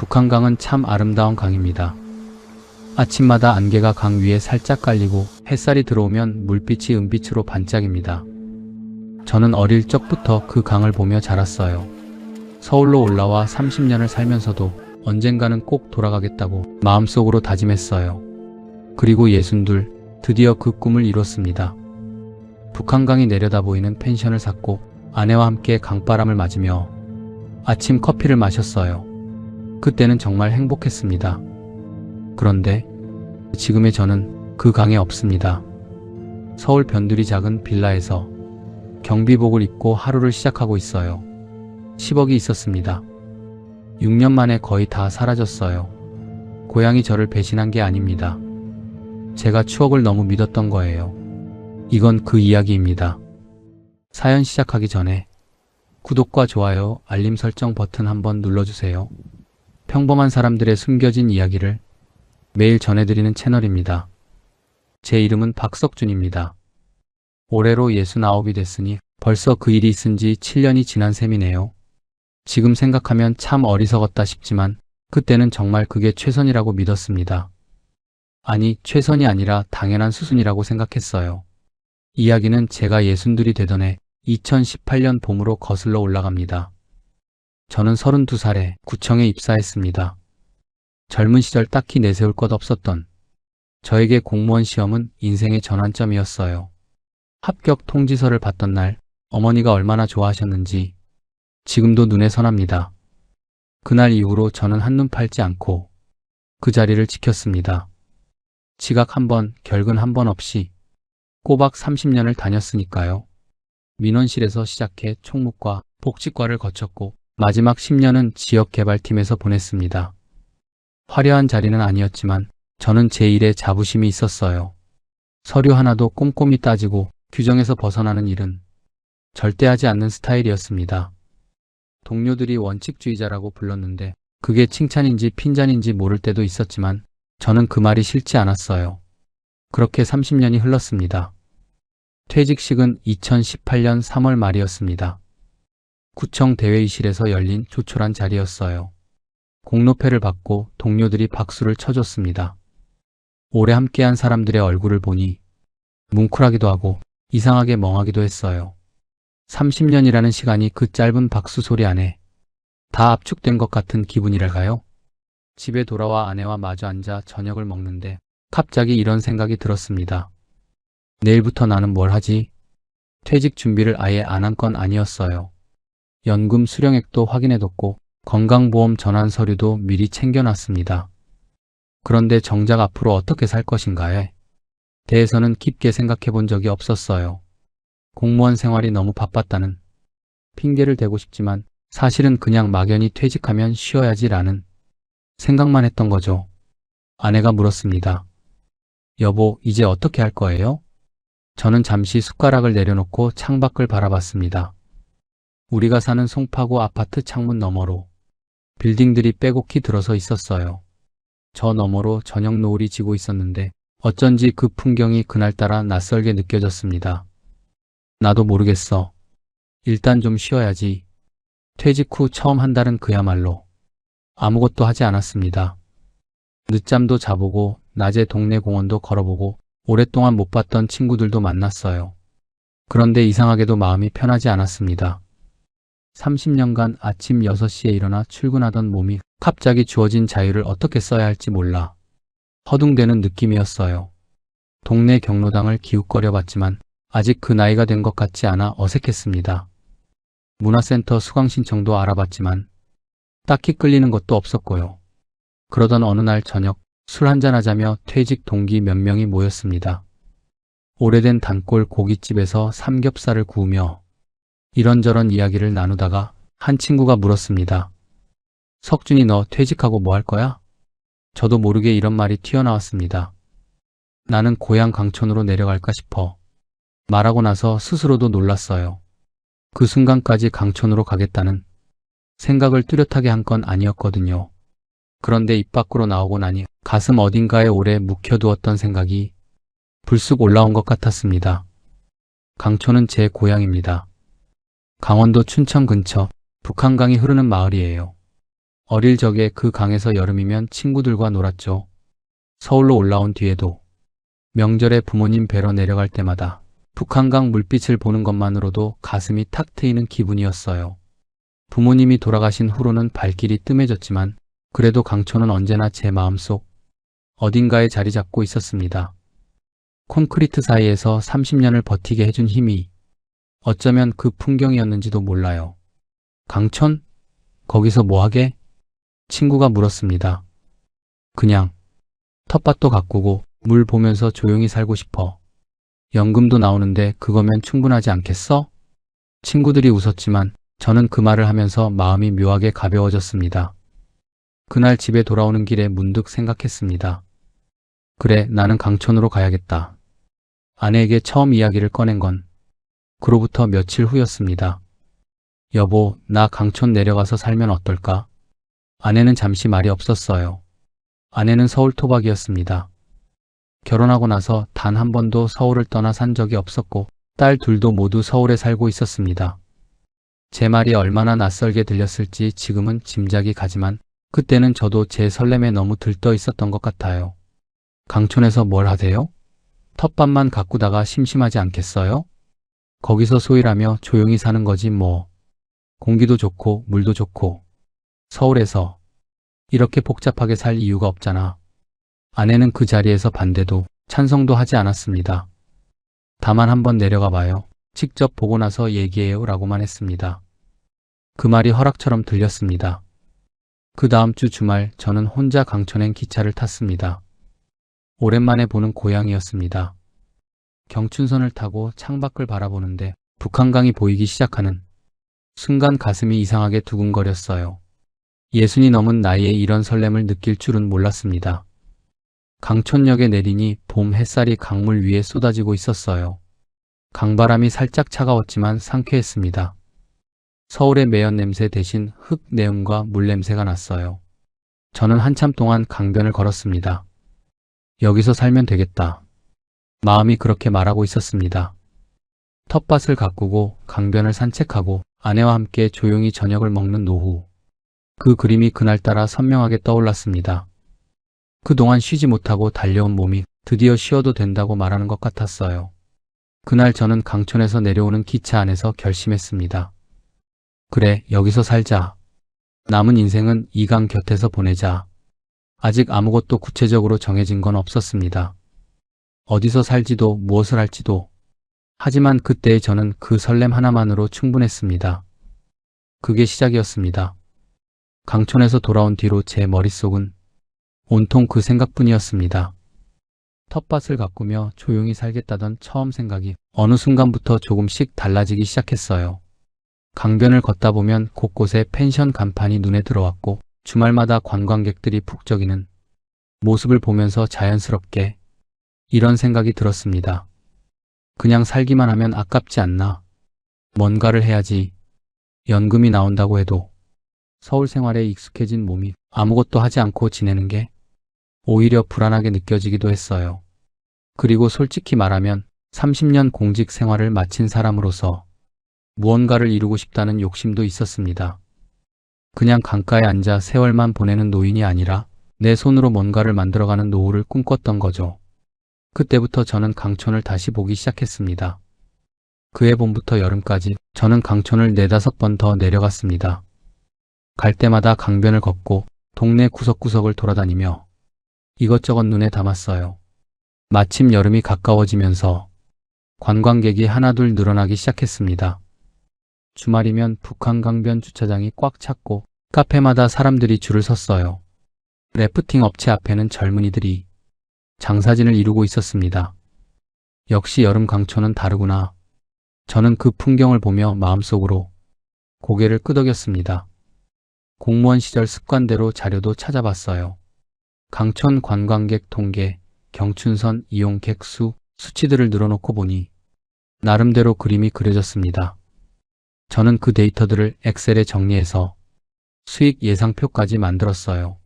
북한강은 참 아름다운 강입니다. 아침마다 안개가 강 위에 살짝 깔리고 햇살이 들어오면 물빛이 은빛으로 반짝입니다. 저는 어릴 적부터 그 강을 보며 자랐어요. 서울로 올라와 30년을 살면서도 언젠가는 꼭 돌아가겠다고 마음속으로 다짐했어요. 그리고 62, 드디어 그 꿈을 이뤘습니다. 북한강이 내려다 보이는 펜션을 샀고 아내와 함께 강바람을 맞으며 아침 커피를 마셨어요. 그때는 정말 행복했습니다. 그런데 지금의 저는 그 강에 없습니다. 서울 변두리 작은 빌라에서 경비복을 입고 하루를 시작하고 있어요. 10억이 있었습니다. 6년 만에 거의 다 사라졌어요. 고향이 저를 배신한 게 아닙니다. 제가 추억을 너무 믿었던 거예요. 이건 그 이야기입니다. 사연 시작하기 전에 구독과 좋아요, 알림 설정 버튼 한번 눌러주세요. 평범한 사람들의 숨겨진 이야기를 매일 전해드리는 채널입니다. 제 이름은 박석준입니다. 올해로 69이 됐으니 벌써 그 일이 있은 지 7년이 지난 셈이네요. 지금 생각하면 참 어리석었다 싶지만 그때는 정말 그게 최선이라고 믿었습니다. 아니, 최선이 아니라 당연한 수순이라고 생각했어요. 이야기는 제가 62이 되던 해 2018년 봄으로 거슬러 올라갑니다. 저는 32살에 구청에 입사했습니다. 젊은 시절 딱히 내세울 것 없었던 저에게 공무원 시험은 인생의 전환점이었어요. 합격 통지서를 받던 날 어머니가 얼마나 좋아하셨는지 지금도 눈에 선합니다. 그날 이후로 저는 한눈 팔지 않고 그 자리를 지켰습니다. 지각 한 번, 결근 한 번 없이 꼬박 30년을 다녔으니까요. 민원실에서 시작해 총무과, 복지과를 거쳤고 마지막 10년은 지역개발팀에서 보냈습니다. 화려한 자리는 아니었지만 저는 제 일에 자부심이 있었어요. 서류 하나도 꼼꼼히 따지고 규정에서 벗어나는 일은 절대 하지 않는 스타일이었습니다. 동료들이 원칙주의자라고 불렀는데 그게 칭찬인지 핀잔인지 모를 때도 있었지만 저는 그 말이 싫지 않았어요. 그렇게 30년이 흘렀습니다. 퇴직식은 2018년 3월 말이었습니다. 구청 대회의실에서 열린 조촐한 자리였어요. 공로패를 받고 동료들이 박수를 쳐줬습니다. 오래 함께한 사람들의 얼굴을 보니 뭉클하기도 하고 이상하게 멍하기도 했어요. 30년이라는 시간이 그 짧은 박수 소리 안에 다 압축된 것 같은 기분이랄까요? 집에 돌아와 아내와 마주 앉아 저녁을 먹는데 갑자기 이런 생각이 들었습니다. 내일부터 나는 뭘 하지? 퇴직 준비를 아예 안 한 건 아니었어요. 연금 수령액도 확인해뒀고 건강보험 전환 서류도 미리 챙겨놨습니다. 그런데 정작 앞으로 어떻게 살 것인가에 대해서는 깊게 생각해 본 적이 없었어요. 공무원 생활이 너무 바빴다는 핑계를 대고 싶지만 사실은 그냥 막연히 퇴직하면 쉬어야지라는 생각만 했던 거죠. 아내가 물었습니다. 여보, 이제 어떻게 할 거예요? 저는 잠시 숟가락을 내려놓고 창밖을 바라봤습니다. 우리가 사는 송파구 아파트 창문 너머로 빌딩들이 빼곡히 들어서 있었어요. 저 너머로 저녁 노을이 지고 있었는데 어쩐지 그 풍경이 그날따라 낯설게 느껴졌습니다. 나도 모르겠어. 일단 좀 쉬어야지. 퇴직 후 처음 한 달은 그야말로 아무것도 하지 않았습니다. 늦잠도 자보고 낮에 동네 공원도 걸어보고 오랫동안 못 봤던 친구들도 만났어요. 그런데 이상하게도 마음이 편하지 않았습니다. 30년간 아침 6시에 일어나 출근하던 몸이 갑자기 주어진 자유를 어떻게 써야 할지 몰라 허둥대는 느낌이었어요. 동네 경로당을 기웃거려 봤지만 아직 그 나이가 된 것 같지 않아 어색했습니다. 문화센터 수강 신청도 알아봤지만 딱히 끌리는 것도 없었고요. 그러던 어느 날 저녁 술 한잔하자며 퇴직 동기 몇 명이 모였습니다. 오래된 단골 고깃집에서 삼겹살을 구우며 이런저런 이야기를 나누다가 한 친구가 물었습니다. 석준이, 너 퇴직하고 뭐 할 거야? 저도 모르게 이런 말이 튀어나왔습니다. 나는 고향 강촌으로 내려갈까 싶어. 말하고 나서 스스로도 놀랐어요. 그 순간까지 강촌으로 가겠다는 생각을 뚜렷하게 한 건 아니었거든요. 그런데 입 밖으로 나오고 나니 가슴 어딘가에 오래 묵혀두었던 생각이 불쑥 올라온 것 같았습니다. 강촌은 제 고향입니다. 강원도 춘천 근처 북한강이 흐르는 마을이에요. 어릴 적에 그 강에서 여름이면 친구들과 놀았죠. 서울로 올라온 뒤에도 명절에 부모님 뵈러 내려갈 때마다 북한강 물빛을 보는 것만으로도 가슴이 탁 트이는 기분이었어요. 부모님이 돌아가신 후로는 발길이 뜸해졌지만 그래도 강촌은 언제나 제 마음속 어딘가에 자리 잡고 있었습니다. 콘크리트 사이에서 30년을 버티게 해준 힘이 어쩌면 그 풍경이었는지도 몰라요. 강촌? 거기서 뭐하게? 친구가 물었습니다. 그냥 텃밭도 가꾸고 물 보면서 조용히 살고 싶어. 연금도 나오는데 그거면 충분하지 않겠어? 친구들이 웃었지만 저는 그 말을 하면서 마음이 묘하게 가벼워졌습니다. 그날 집에 돌아오는 길에 문득 생각했습니다. 그래, 나는 강촌으로 가야겠다. 아내에게 처음 이야기를 꺼낸 건 그로부터 며칠 후였습니다. 여보, 나 강촌 내려가서 살면 어떨까? 아내는 잠시 말이 없었어요. 아내는 서울 토박이었습니다. 결혼하고 나서 단 한 번도 서울을 떠나 산 적이 없었고 딸 둘도 모두 서울에 살고 있었습니다. 제 말이 얼마나 낯설게 들렸을지 지금은 짐작이 가지만 그때는 저도 제 설렘에 너무 들떠 있었던 것 같아요. 강촌에서 뭘 하세요? 텃밭만 가꾸다가 심심하지 않겠어요? 거기서 소일하며 조용히 사는 거지 뭐. 공기도 좋고 물도 좋고. 서울에서 이렇게 복잡하게 살 이유가 없잖아. 아내는 그 자리에서 반대도 찬성도 하지 않았습니다. 다만 한번 내려가 봐요. 직접 보고 나서 얘기해요 라고만 했습니다. 그 말이 허락처럼 들렸습니다. 그 다음 주 주말 저는 혼자 강촌행 기차를 탔습니다. 오랜만에 보는 고향이었습니다. 경춘선을 타고 창밖을 바라보는데 북한강이 보이기 시작하는 순간 가슴이 이상하게 두근거렸어요. 60이 넘은 나이에 이런 설렘을 느낄 줄은 몰랐습니다. 강촌역에 내리니 봄 햇살이 강물 위에 쏟아지고 있었어요. 강바람이 살짝 차가웠지만 상쾌했습니다. 서울의 매연 냄새 대신 흙 내음과 물 냄새가 났어요. 저는 한참 동안 강변을 걸었습니다. 여기서 살면 되겠다. 마음이 그렇게 말하고 있었습니다. 텃밭을 가꾸고 강변을 산책하고 아내와 함께 조용히 저녁을 먹는 노후. 그 그림이 그날따라 선명하게 떠올랐습니다. 그동안 쉬지 못하고 달려온 몸이 드디어 쉬어도 된다고 말하는 것 같았어요. 그날 저는 강촌에서 내려오는 기차 안에서 결심했습니다. 그래, 여기서 살자. 남은 인생은 이 강 곁에서 보내자. 아직 아무것도 구체적으로 정해진 건 없었습니다. 어디서 살지도 무엇을 할지도. 하지만 그때의 저는 그 설렘 하나만으로 충분했습니다. 그게 시작이었습니다. 강촌에서 돌아온 뒤로 제 머릿속은 온통 그 생각뿐이었습니다. 텃밭을 가꾸며 조용히 살겠다던 처음 생각이 어느 순간부터 조금씩 달라지기 시작했어요. 강변을 걷다 보면 곳곳에 펜션 간판이 눈에 들어왔고 주말마다 관광객들이 북적이는 모습을 보면서 자연스럽게 이런 생각이 들었습니다. 그냥 살기만 하면 아깝지 않나? 뭔가를 해야지. 연금이 나온다고 해도 서울 생활에 익숙해진 몸이 아무것도 하지 않고 지내는 게 오히려 불안하게 느껴지기도 했어요. 그리고 솔직히 말하면 30년 공직 생활을 마친 사람으로서 무언가를 이루고 싶다는 욕심도 있었습니다. 그냥 강가에 앉아 세월만 보내는 노인이 아니라 내 손으로 뭔가를 만들어가는 노후를 꿈꿨던 거죠. 그때부터 저는 강촌을 다시 보기 시작했습니다. 그해 봄부터 여름까지 저는 강촌을 4~5번 더 내려갔습니다. 갈 때마다 강변을 걷고 동네 구석구석을 돌아다니며 이것저것 눈에 담았어요. 마침 여름이 가까워지면서 관광객이 하나둘 늘어나기 시작했습니다. 주말이면 북한강변 주차장이 꽉 찼고 카페마다 사람들이 줄을 섰어요. 래프팅 업체 앞에는 젊은이들이 장사진을 이루고 있었습니다. 역시 여름 강촌은 다르구나. 저는 그 풍경을 보며 마음속으로 고개를 끄덕였습니다. 공무원 시절 습관대로 자료도 찾아봤어요. 강촌 관광객 통계, 경춘선 이용객 수, 수치들을 늘어놓고 보니 나름대로 그림이 그려졌습니다. 저는 그 데이터들을 엑셀에 정리해서 수익 예상표까지 만들었어요.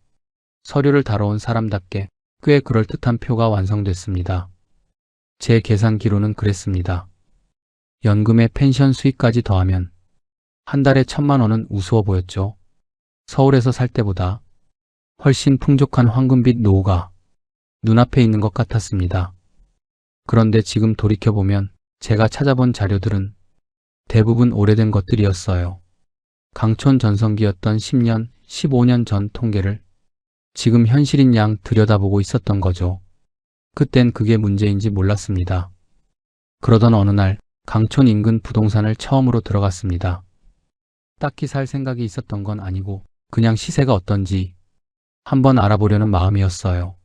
서류를 다뤄온 사람답게 꽤 그럴듯한 표가 완성됐습니다. 제 계산기로는 그랬습니다. 연금에 펜션 수익까지 더하면 한 달에 1,000만 원은 우스워 보였죠. 서울에서 살 때보다 훨씬 풍족한 황금빛 노후가 눈앞에 있는 것 같았습니다. 그런데 지금 돌이켜보면 제가 찾아본 자료들은 대부분 오래된 것들이었어요. 강촌 전성기였던 10년, 15년 전 통계를 지금 현실인 양 들여다보고 있었던 거죠. 그땐 그게 문제인지 몰랐습니다. 그러던 어느 날 강촌 인근 부동산을 처음으로 들어갔습니다. 딱히 살 생각이 있었던 건 아니고 그냥 시세가 어떤지 한번 알아보려는 마음이었어요.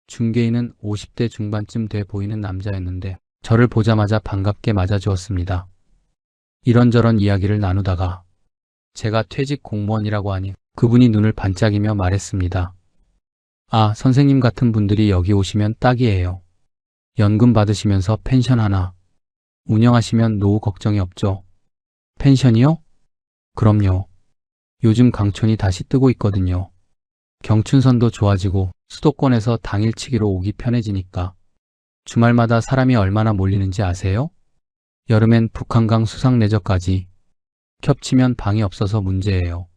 중개인은 50대 중반쯤 돼 보이는 남자였는데 저를 보자마자 반갑게 맞아주었습니다. 이런저런 이야기를 나누다가 제가 퇴직 공무원이라고 하니 그분이 눈을 반짝이며 말했습니다. 아, 선생님 같은 분들이 여기 오시면 딱이에요. 연금 받으시면서 펜션 하나 운영하시면 노후 걱정이 없죠. 펜션이요? 그럼요. 요즘 강촌이 다시 뜨고 있거든요. 경춘선도 좋아지고 수도권에서 당일치기로 오기 편해지니까 주말마다 사람이 얼마나 몰리는지 아세요? 여름엔 북한강 수상레저까지 겹치면 방이 없어서 문제예요.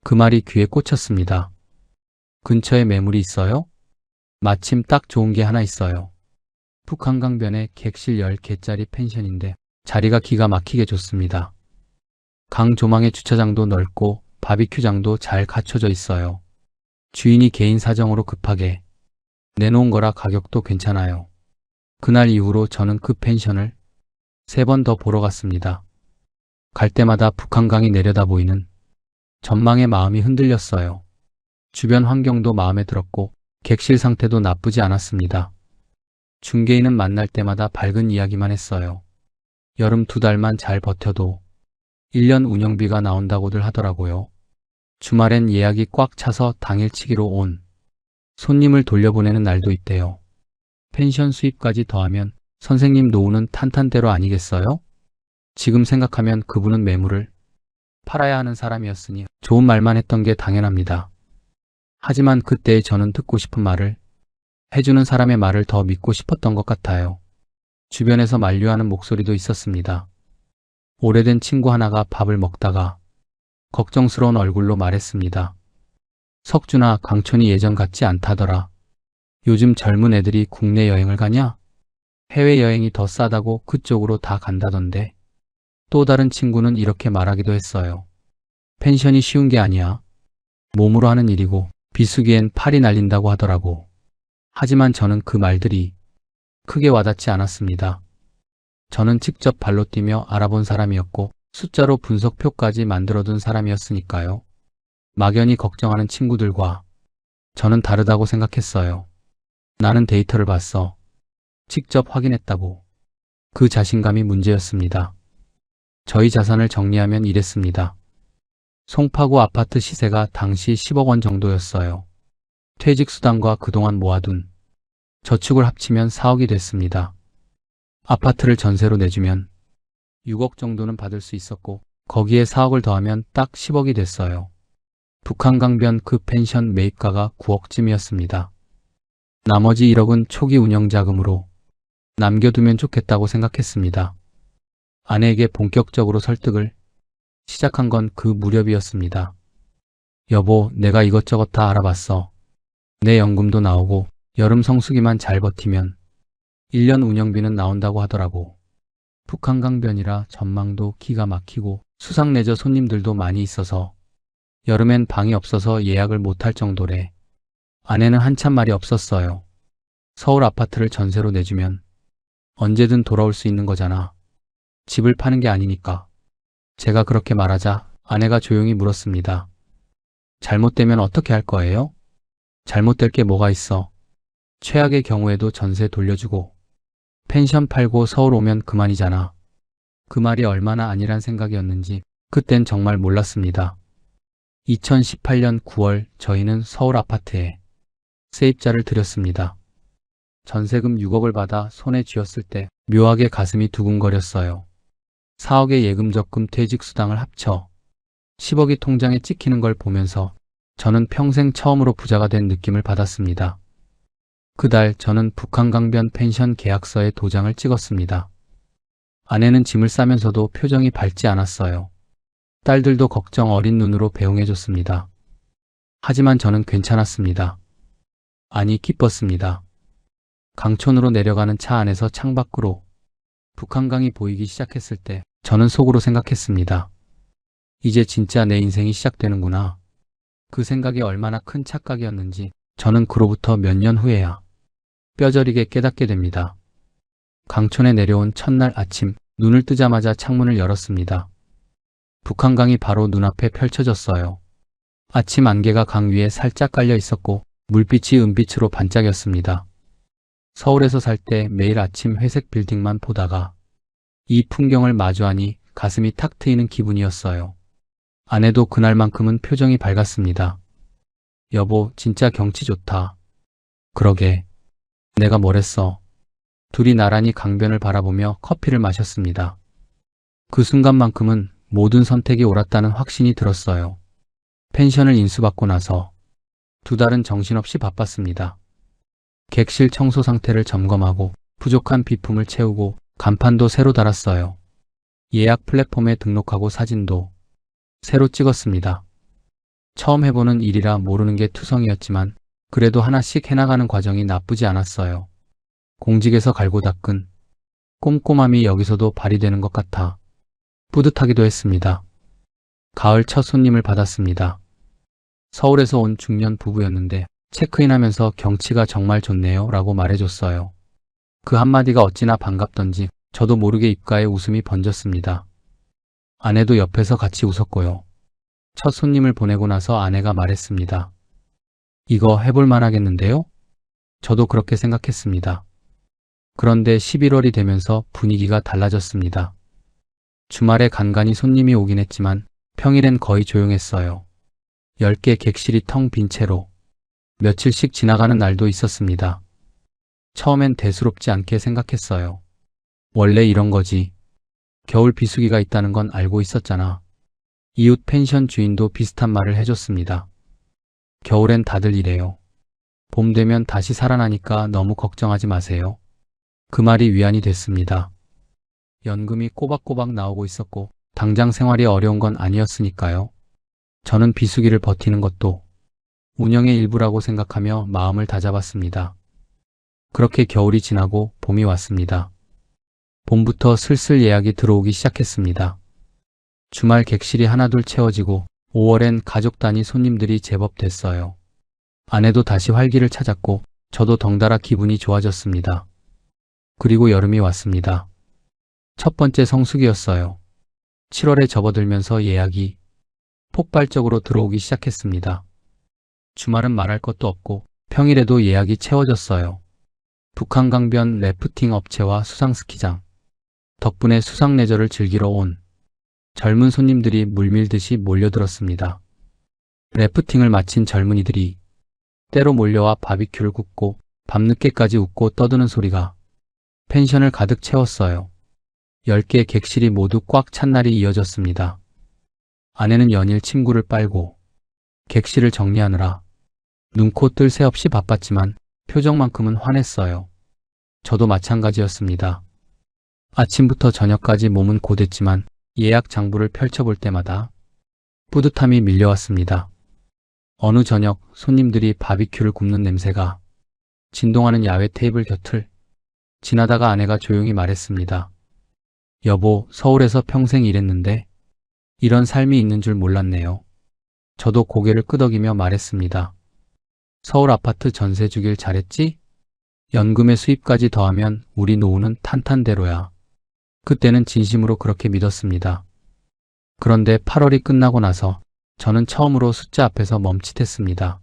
그 말이 귀에 꽂혔습니다. 근처에 매물이 있어요? 마침 딱 좋은 게 하나 있어요. 북한강변에 객실 10개짜리 펜션인데 자리가 기가 막히게 좋습니다. 강 조망에 주차장도 넓고 바비큐장도 잘 갖춰져 있어요. 주인이 개인 사정으로 급하게 내놓은 거라 가격도 괜찮아요. 그날 이후로 저는 그 펜션을 3번 더 보러 갔습니다. 갈 때마다 북한강이 내려다 보이는 전망에 마음이 흔들렸어요. 주변 환경도 마음에 들었고 객실 상태도 나쁘지 않았습니다. 중개인은 만날 때마다 밝은 이야기만 했어요. 여름 2달만 잘 버텨도 1년 운영비가 나온다고들 하더라고요. 주말엔 예약이 꽉 차서 당일치기로 온 손님을 돌려보내는 날도 있대요. 펜션 수입까지 더하면 선생님 노후는 탄탄대로 아니겠어요? 지금 생각하면 그분은 매물을 팔아야 하는 사람이었으니 좋은 말만 했던 게 당연합니다. 하지만 그때의 저는 듣고 싶은 말을 해주는 사람의 말을 더 믿고 싶었던 것 같아요. 주변에서 만류하는 목소리도 있었습니다. 오래된 친구 하나가 밥을 먹다가 걱정스러운 얼굴로 말했습니다. 석준아, 강촌이 예전 같지 않다더라. 요즘 젊은 애들이 국내 여행을 가냐? 해외여행이 더 싸다고 그쪽으로 다 간다던데. 또 다른 친구는 이렇게 말하기도 했어요. 펜션이 쉬운 게 아니야. 몸으로 하는 일이고 비수기엔 팔이 날린다고 하더라고. 하지만 저는 그 말들이 크게 와닿지 않았습니다. 저는 직접 발로 뛰며 알아본 사람이었고 숫자로 분석표까지 만들어둔 사람이었으니까요. 막연히 걱정하는 친구들과 저는 다르다고 생각했어요. 나는 데이터를 봤어. 직접 확인했다고. 그 자신감이 문제였습니다. 저희 자산을 정리하면 이랬습니다. 송파구 아파트 시세가 당시 10억 원 정도였어요. 퇴직수당과 그동안 모아둔 저축을 합치면 4억이 됐습니다. 아파트를 전세로 내주면 6억 정도는 받을 수 있었고 거기에 4억을 더하면 딱 10억이 됐어요. 북한강변 그 펜션 매입가가 9억쯤이었습니다. 나머지 1억은 초기 운영자금으로 남겨두면 좋겠다고 생각했습니다. 아내에게 본격적으로 설득을 시작한 건 그 무렵이었습니다. 여보, 내가 이것저것 다 알아봤어. 내 연금도 나오고 여름 성수기만 잘 버티면 1년 운영비는 나온다고 하더라고. 북한강변이라 전망도 기가 막히고 수상레저 손님들도 많이 있어서 여름엔 방이 없어서 예약을 못할 정도래. 아내는 한참 말이 없었어요. 서울 아파트를 전세로 내주면 언제든 돌아올 수 있는 거잖아. 집을 파는 게 아니니까. 제가 그렇게 말하자 아내가 조용히 물었습니다. 잘못되면 어떻게 할 거예요? 잘못될 게 뭐가 있어. 최악의 경우에도 전세 돌려주고 펜션 팔고 서울 오면 그만이잖아. 그 말이 얼마나 아니란 생각이었는지 그땐 정말 몰랐습니다. 2018년 9월 저희는 서울 아파트에 세입자를 들였습니다. 전세금 6억을 받아 손에 쥐었을 때 묘하게 가슴이 두근거렸어요. 4억의 예금 적금 퇴직수당을 합쳐 10억이 통장에 찍히는 걸 보면서 저는 평생 처음으로 부자가 된 느낌을 받았습니다. 그달 저는 북한강변 펜션 계약서에 도장을 찍었습니다. 아내는 짐을 싸면서도 표정이 밝지 않았어요. 딸들도 걱정 어린 눈으로 배웅해줬습니다. 하지만 저는 괜찮았습니다. 아니, 기뻤습니다. 강촌으로 내려가는 차 안에서 창밖으로 북한강이 보이기 시작했을 때 저는 속으로 생각했습니다. 이제 진짜 내 인생이 시작되는구나. 그 생각이 얼마나 큰 착각이었는지 저는 그로부터 몇 년 후에야 뼈저리게 깨닫게 됩니다. 강촌에 내려온 첫날 아침, 눈을 뜨자마자 창문을 열었습니다. 북한강이 바로 눈앞에 펼쳐졌어요. 아침 안개가 강 위에 살짝 깔려 있었고 물빛이 은빛으로 반짝였습니다. 서울에서 살 때 매일 아침 회색 빌딩만 보다가 이 풍경을 마주하니 가슴이 탁 트이는 기분이었어요. 아내도 그날만큼은 표정이 밝았습니다. 여보, 진짜 경치 좋다. 그러게. 내가 뭘 했어. 둘이 나란히 강변을 바라보며 커피를 마셨습니다. 그 순간만큼은 모든 선택이 옳았다는 확신이 들었어요. 펜션을 인수받고 나서 2달은 정신없이 바빴습니다. 객실 청소 상태를 점검하고 부족한 비품을 채우고 간판도 새로 달았어요. 예약 플랫폼에 등록하고 사진도 새로 찍었습니다. 처음 해보는 일이라 모르는 게 투성이었지만 그래도 하나씩 해나가는 과정이 나쁘지 않았어요. 공직에서 갈고 닦은 꼼꼼함이 여기서도 발휘되는 것 같아 뿌듯하기도 했습니다. 가을 첫 손님을 받았습니다. 서울에서 온 중년 부부였는데 체크인하면서 경치가 정말 좋네요 라고 말해줬어요. 그 한마디가 어찌나 반갑던지 저도 모르게 입가에 웃음이 번졌습니다. 아내도 옆에서 같이 웃었고요. 첫 손님을 보내고 나서 아내가 말했습니다. 이거 해볼 만하겠는데요? 저도 그렇게 생각했습니다. 그런데 11월이 되면서 분위기가 달라졌습니다. 주말에 간간히 손님이 오긴 했지만 평일엔 거의 조용했어요. 10개 객실이 텅 빈 채로 며칠씩 지나가는 날도 있었습니다. 처음엔 대수롭지 않게 생각했어요. 원래 이런 거지. 겨울 비수기가 있다는 건 알고 있었잖아. 이웃 펜션 주인도 비슷한 말을 해줬습니다. 겨울엔 다들 이래요. 봄 되면 다시 살아나니까 너무 걱정하지 마세요. 그 말이 위안이 됐습니다. 연금이 꼬박꼬박 나오고 있었고 당장 생활이 어려운 건 아니었으니까요. 저는 비수기를 버티는 것도 운영의 일부라고 생각하며 마음을 다잡았습니다. 그렇게 겨울이 지나고 봄이 왔습니다. 봄부터 슬슬 예약이 들어오기 시작했습니다. 주말 객실이 하나둘 채워지고 5월엔 가족 단위 손님들이 제법 됐어요. 아내도 다시 활기를 찾았고 저도 덩달아 기분이 좋아졌습니다. 그리고 여름이 왔습니다. 첫 번째 성수기였어요. 7월에 접어들면서 예약이 폭발적으로 들어오기 시작했습니다. 주말은 말할 것도 없고 평일에도 예약이 채워졌어요. 북한강변 래프팅 업체와 수상스키장. 덕분에 수상레저를 즐기러 온 젊은 손님들이 물밀듯이 몰려들었습니다. 래프팅을 마친 젊은이들이 때로 몰려와 바비큐를 굽고 밤늦게까지 웃고 떠드는 소리가 펜션을 가득 채웠어요. 10개 객실이 모두 꽉 찬 날이 이어졌습니다. 아내는 연일 침구를 빨고 객실을 정리하느라 눈코 뜰 새 없이 바빴지만 표정만큼은 환했어요. 저도 마찬가지였습니다. 아침부터 저녁까지 몸은 고됐지만 예약 장부를 펼쳐볼 때마다 뿌듯함이 밀려왔습니다. 어느 저녁 손님들이 바비큐를 굽는 냄새가 진동하는 야외 테이블 곁을 지나다가 아내가 조용히 말했습니다. 여보, 서울에서 평생 일했는데 이런 삶이 있는 줄 몰랐네요. 저도 고개를 끄덕이며 말했습니다. 서울 아파트 전세 주길 잘했지? 연금의 수입까지 더하면 우리 노후는 탄탄대로야. 그때는 진심으로 그렇게 믿었습니다. 그런데 8월이 끝나고 나서 저는 처음으로 숫자 앞에서 멈칫했습니다.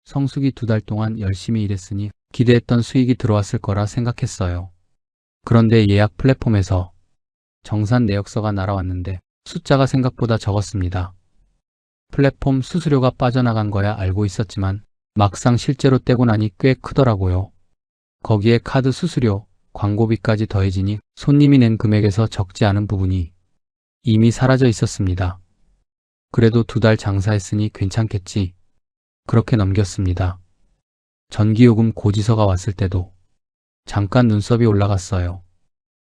성수기 2달 동안 열심히 일했으니 기대했던 수익이 들어왔을 거라 생각했어요. 그런데 예약 플랫폼에서 정산 내역서가 날아왔는데 숫자가 생각보다 적었습니다. 플랫폼 수수료가 빠져나간 거야 알고 있었지만 막상 실제로 떼고 나니 꽤 크더라고요. 거기에 카드 수수료, 광고비까지 더해지니 손님이 낸 금액에서 적지 않은 부분이 이미 사라져 있었습니다. 그래도 2달 장사했으니 괜찮겠지. 그렇게 넘겼습니다. 전기요금 고지서가 왔을 때도 잠깐 눈썹이 올라갔어요.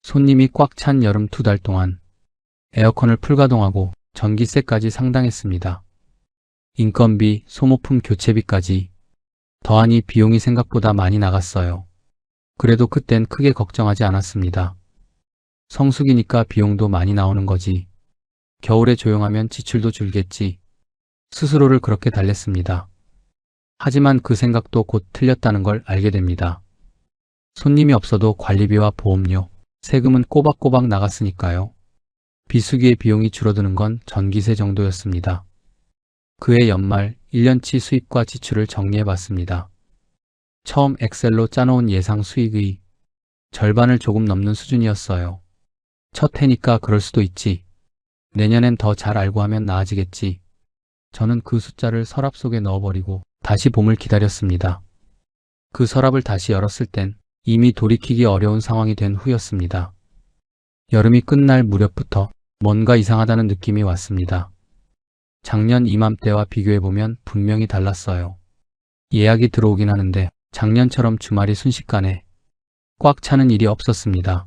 손님이 꽉 찬 여름 2달 동안 에어컨을 풀가동하고 전기세까지 상당했습니다. 인건비, 소모품 교체비까지. 더하니 비용이 생각보다 많이 나갔어요. 그래도 그땐 크게 걱정하지 않았습니다. 성수기니까 비용도 많이 나오는 거지. 겨울에 조용하면 지출도 줄겠지. 스스로를 그렇게 달랬습니다. 하지만 그 생각도 곧 틀렸다는 걸 알게 됩니다. 손님이 없어도 관리비와 보험료, 세금은 꼬박꼬박 나갔으니까요. 비수기의 비용이 줄어드는 건 전기세 정도였습니다. 그해 연말 1년치 수입과 지출을 정리해 봤습니다. 처음 엑셀로 짜놓은 예상 수익의 절반을 조금 넘는 수준이었어요. 첫 해니까 그럴 수도 있지. 내년엔 더 잘 알고 하면 나아지겠지. 저는 그 숫자를 서랍 속에 넣어버리고 다시 봄을 기다렸습니다. 그 서랍을 다시 열었을 땐 이미 돌이키기 어려운 상황이 된 후였습니다. 여름이 끝날 무렵부터 뭔가 이상하다는 느낌이 왔습니다. 작년 이맘때와 비교해보면 분명히 달랐어요. 예약이 들어오긴 하는데 작년처럼 주말이 순식간에 꽉 차는 일이 없었습니다.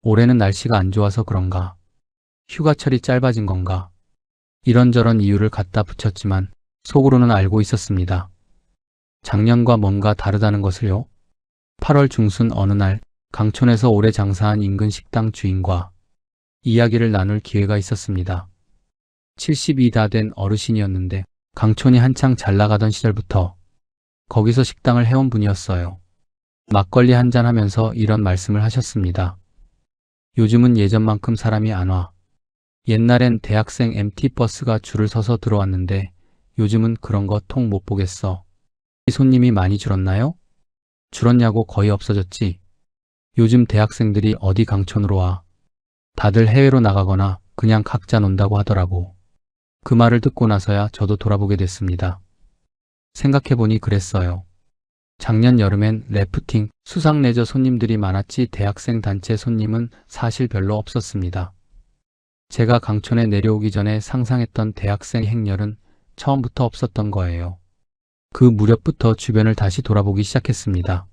올해는 날씨가 안 좋아서 그런가? 휴가철이 짧아진 건가? 이런저런 이유를 갖다 붙였지만 속으로는 알고 있었습니다. 작년과 뭔가 다르다는 것을요. 8월 중순 어느 날 강촌에서 오래 장사한 인근 식당 주인과 이야기를 나눌 기회가 있었습니다. 70이 다 된 어르신이었는데 강촌이 한창 잘 나가던 시절부터 거기서 식당을 해온 분이었어요. 막걸리 한잔 하면서 이런 말씀을 하셨습니다. 요즘은 예전만큼 사람이 안 와. 옛날엔 대학생 MT 버스가 줄을 서서 들어왔는데 요즘은 그런 거 통 못 보겠어. 손님이 많이 줄었나요? 줄었냐고 거의 없어졌지. 요즘 대학생들이 어디 강촌으로 와. 다들 해외로 나가거나 그냥 각자 논다고 하더라고. 그 말을 듣고 나서야 저도 돌아보게 됐습니다. 생각해보니 그랬어요. 작년 여름엔 래프팅, 수상 레저 손님들이 많았지 대학생 단체 손님은 사실 별로 없었습니다. 제가 강촌에 내려오기 전에 상상했던 대학생 행렬은 처음부터 없었던 거예요. 그 무렵부터 주변을 다시 돌아보기 시작했습니다.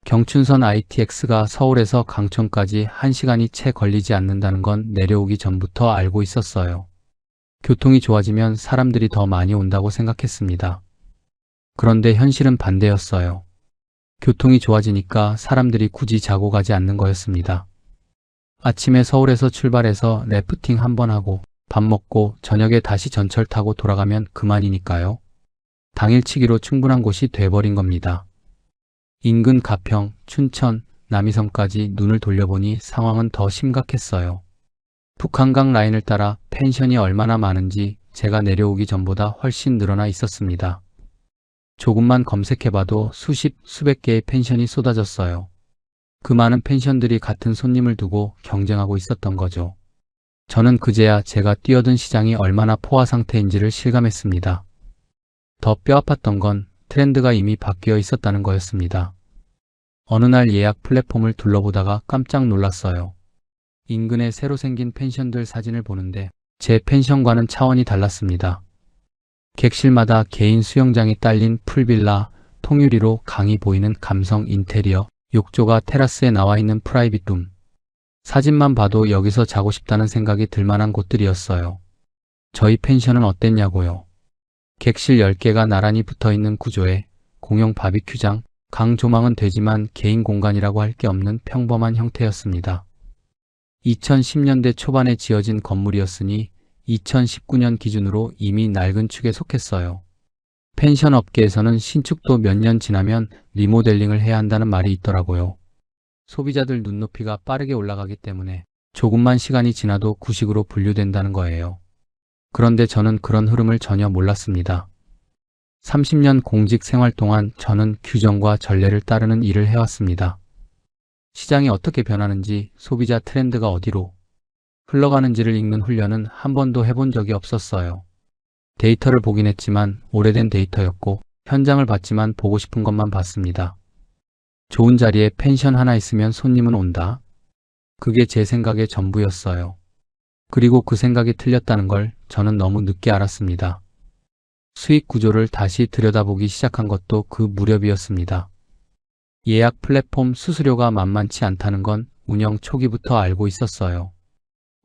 경춘선 ITX가 서울에서 강촌까지 1시간이 채 걸리지 않는다는 건 내려오기 전부터 알고 있었어요. 교통이 좋아지면 사람들이 더 많이 온다고 생각했습니다. 그런데 현실은 반대였어요. 교통이 좋아지니까 사람들이 굳이 자고 가지 않는 거였습니다. 아침에 서울에서 출발해서 래프팅 한번 하고 밥 먹고 저녁에 다시 전철 타고 돌아가면 그만이니까요. 당일치기로 충분한 곳이 돼버린 겁니다. 인근 가평, 춘천, 남이섬까지 눈을 돌려보니 상황은 더 심각했어요. 북한강 라인을 따라 펜션이 얼마나 많은지 제가 내려오기 전보다 훨씬 늘어나 있었습니다. 조금만 검색해봐도 수십, 수백 개의 펜션이 쏟아졌어요. 그 많은 펜션들이 같은 손님을 두고 경쟁하고 있었던 거죠. 저는 그제야 제가 뛰어든 시장이 얼마나 포화 상태인지를 실감했습니다. 더 뼈아팠던 건 트렌드가 이미 바뀌어 있었다는 거였습니다. 어느 날 예약 플랫폼을 둘러보다가 깜짝 놀랐어요. 인근에 새로 생긴 펜션들 사진을 보는데 제 펜션과는 차원이 달랐습니다. 객실마다 개인 수영장이 딸린 풀빌라, 통유리로 강이 보이는 감성 인테리어, 욕조가 테라스에 나와 있는 프라이빗 룸. 사진만 봐도 여기서 자고 싶다는 생각이 들 만한 곳들이었어요. 저희 펜션은 어땠냐고요. 객실 10개가 나란히 붙어있는 구조에 공용 바비큐장, 강 조망은 되지만 개인 공간이라고 할 게 없는 평범한 형태였습니다. 2010년대 초반에 지어진 건물이었으니 2019년 기준으로 이미 낡은 축에 속했어요. 펜션 업계에서는 신축도 몇 년 지나면 리모델링을 해야 한다는 말이 있더라고요. 소비자들 눈높이가 빠르게 올라가기 때문에 조금만 시간이 지나도 구식으로 분류된다는 거예요. 그런데 저는 그런 흐름을 전혀 몰랐습니다. 30년 공직 생활 동안 저는 규정과 전례를 따르는 일을 해왔습니다. 시장이 어떻게 변하는지, 소비자 트렌드가 어디로 흘러가는지를 읽는 훈련은 한 번도 해본 적이 없었어요. 데이터를 보긴 했지만 오래된 데이터였고 현장을 봤지만 보고 싶은 것만 봤습니다. 좋은 자리에 펜션 하나 있으면 손님은 온다. 그게 제 생각의 전부였어요. 그리고 그 생각이 틀렸다는 걸 저는 너무 늦게 알았습니다. 수익 구조를 다시 들여다보기 시작한 것도 그 무렵이었습니다. 예약 플랫폼 수수료가 만만치 않다는 건 운영 초기부터 알고 있었어요.